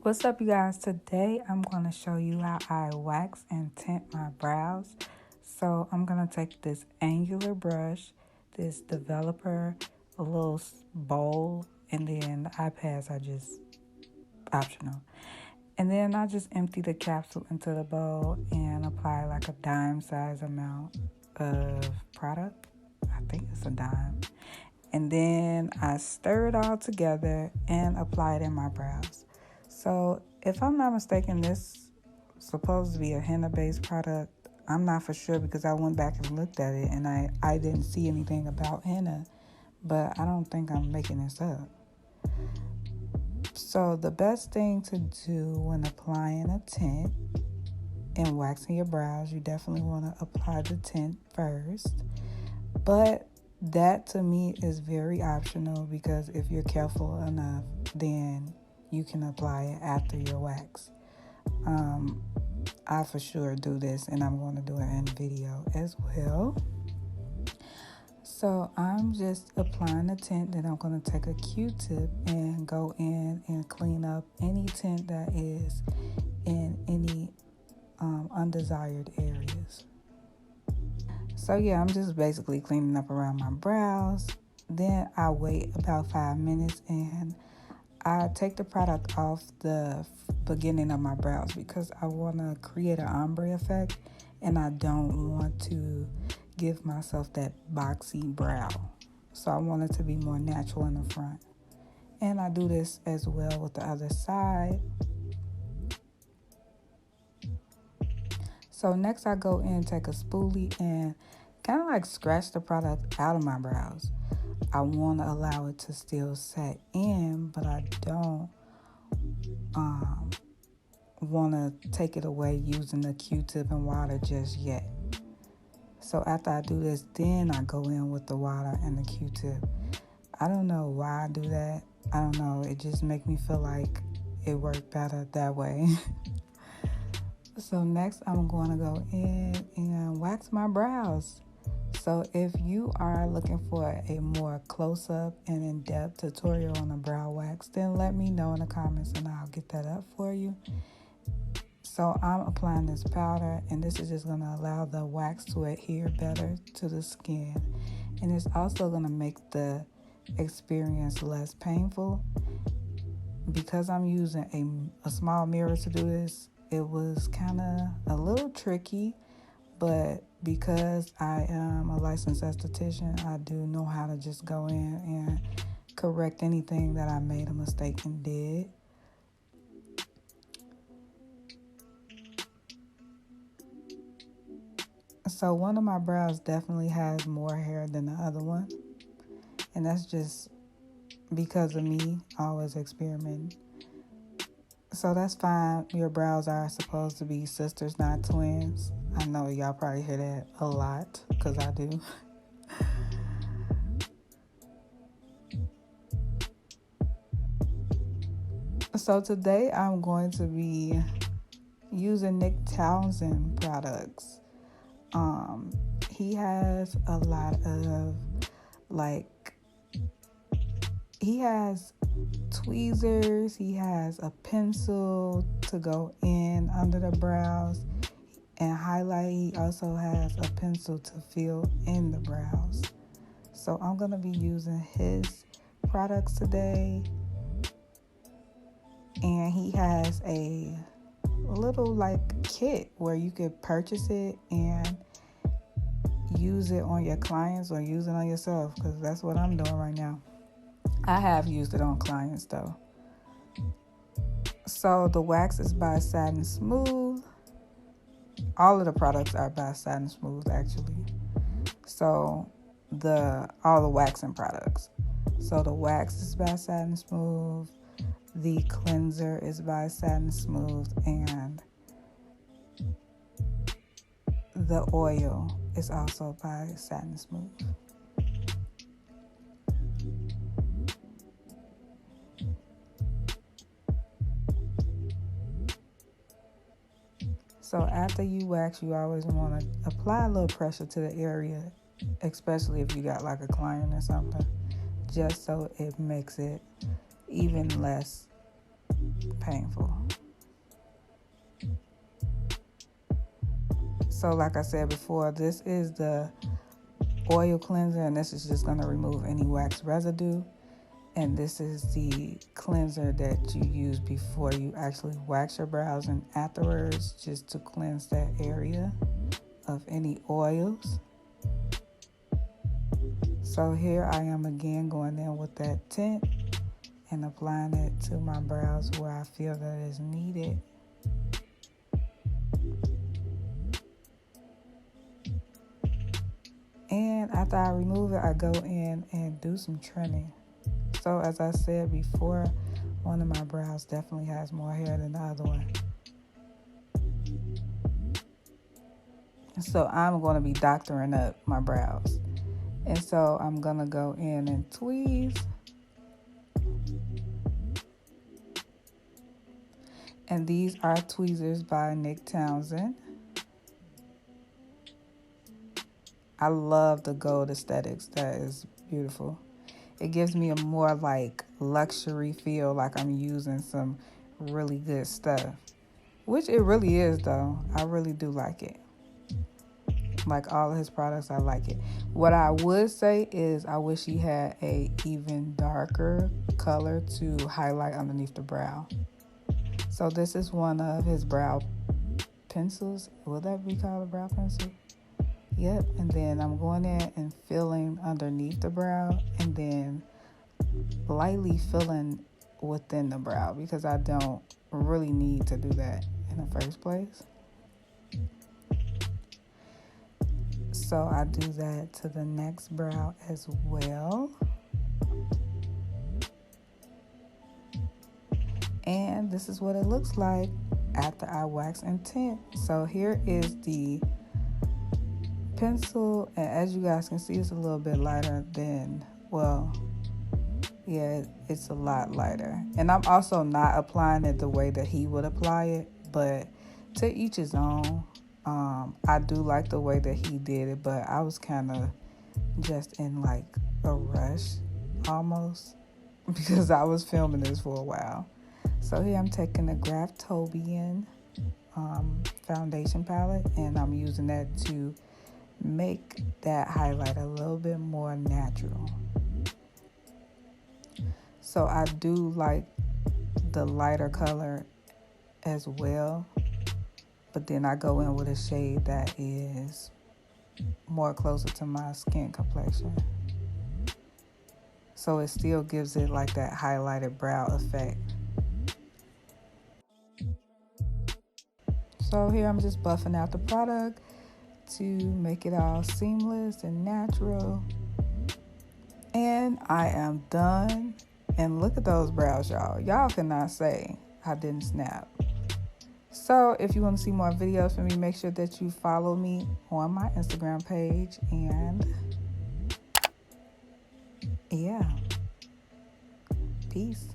What's up, you guys? Today I'm going to show you how I wax and tint my brows. So I'm going to take this angular brush, this developer, a little bowl, and then the eye pads are just optional. And then I just empty the capsule into the bowl and apply like a dime size amount of product. I think it's a dime. And then I stir it all together and apply it in my brows. So if I'm not mistaken, this is supposed to be a henna-based product. I'm not for sure because I went back and looked at it and I didn't see anything about henna, but I don't think I'm making this up. So the best thing to do when applying a tint and waxing your brows, you definitely want to apply the tint first. But that to me is very optional because if you're careful enough, then you can apply it after your wax. I for sure do this, and I'm going to do it in video as well. So I'm just applying the tint, then I'm going to take a Q-tip and go in and clean up any tint that is in any undesired areas. So yeah, I'm just basically cleaning up around my brows. Then I wait about 5 minutes and I take the product off the beginning of my brows because I want to create an ombre effect and I don't want to give myself that boxy brow. So I want it to be more natural in the front. And I do this as well with the other side. So next I go in and take a spoolie and kind of like scratch the product out of my brows. I want to allow it to still set in, but I don't want to take it away using the Q-tip and water just yet. So after I do this, then I go in with the water and the Q-tip. I don't know why I do that. I don't know. It just makes me feel like it worked better that way. So next I'm going to go in and wax my brows. So if you are looking for a more close-up and in-depth tutorial on the brow wax, then let me know in the comments and I'll get that up for you. So I'm applying this powder, and this is just going to allow the wax to adhere better to the skin. And it's also going to make the experience less painful. Because I'm using a small mirror to do this, it was kind of a little tricky. But because I am a licensed esthetician, I do know how to just go in and correct anything that I made a mistake and did. So one of my brows definitely has more hair than the other one. And that's just because of me always experimenting. So that's fine. Your brows are supposed to be sisters, not twins. I know y'all probably hear that a lot because I do. So today I'm going to be using Nick Townsend products. He has a lot of he has tweezers, he has a pencil to go in under the brows and highlight. He also has a pencil to fill in the brows. So I'm going to be using his products today. And he has a little kit where you could purchase it and use it on your clients or use it on yourself, because that's what I'm doing right now. I have used it on clients though. So the wax is by Satin Smooth. All of the products are by Satin Smooth actually. So all the waxing products. So the wax is by Satin Smooth. The cleanser is by Satin Smooth, and the oil is also by Satin Smooth. So after you wax, you always want to apply a little pressure to the area, especially if you got like a client or something, just so it makes it even less painful. So like I said before, this is the oil cleanser, and this is just going to remove any wax residue. And this is the cleanser that you use before you actually wax your brows and afterwards, just to cleanse that area of any oils. So here I am again going in with that tint and applying it to my brows where I feel that is needed. And after I remove it, I go in and do some trimming. So as I said before, one of my brows definitely has more hair than the other one. So I'm going to be doctoring up my brows. And so I'm going to go in and tweeze. And these are tweezers by Nick Townsend. I love the gold aesthetics. That is beautiful. It gives me a more like luxury feel, like I'm using some really good stuff. Which it really is though. I really do like it. Like all of his products, I like it. What I would say is I wish he had a even darker color to highlight underneath the brow. So this is one of his brow pencils. Will that be called a brow pencil? Yep. And then I'm going in and filling underneath the brow and then lightly filling within the brow because I don't really need to do that in the first place. So I do that to the next brow as well. And this is what it looks like after I wax and tint. So here is the pencil, and as you guys can see, it's a little bit lighter than, well, yeah, it's a lot lighter. And I'm also not applying it the way that he would apply it, but to each his own. I do like the way that he did it, but I was kind of just in like a rush almost because I was filming this for a while. So here I'm taking the Graftobian foundation palette, and I'm using that to make that highlight a little bit more natural. So I do like the lighter color as well, but then I go in with a shade that is more closer to my skin complexion. So it still gives it like that highlighted brow effect. So here I'm just buffing out the product to make it all seamless and natural. And I am done. And look at those brows, y'all. Y'all cannot say I didn't snap. So if you want to see more videos from me, make sure that you follow me on my Instagram page. And yeah, peace.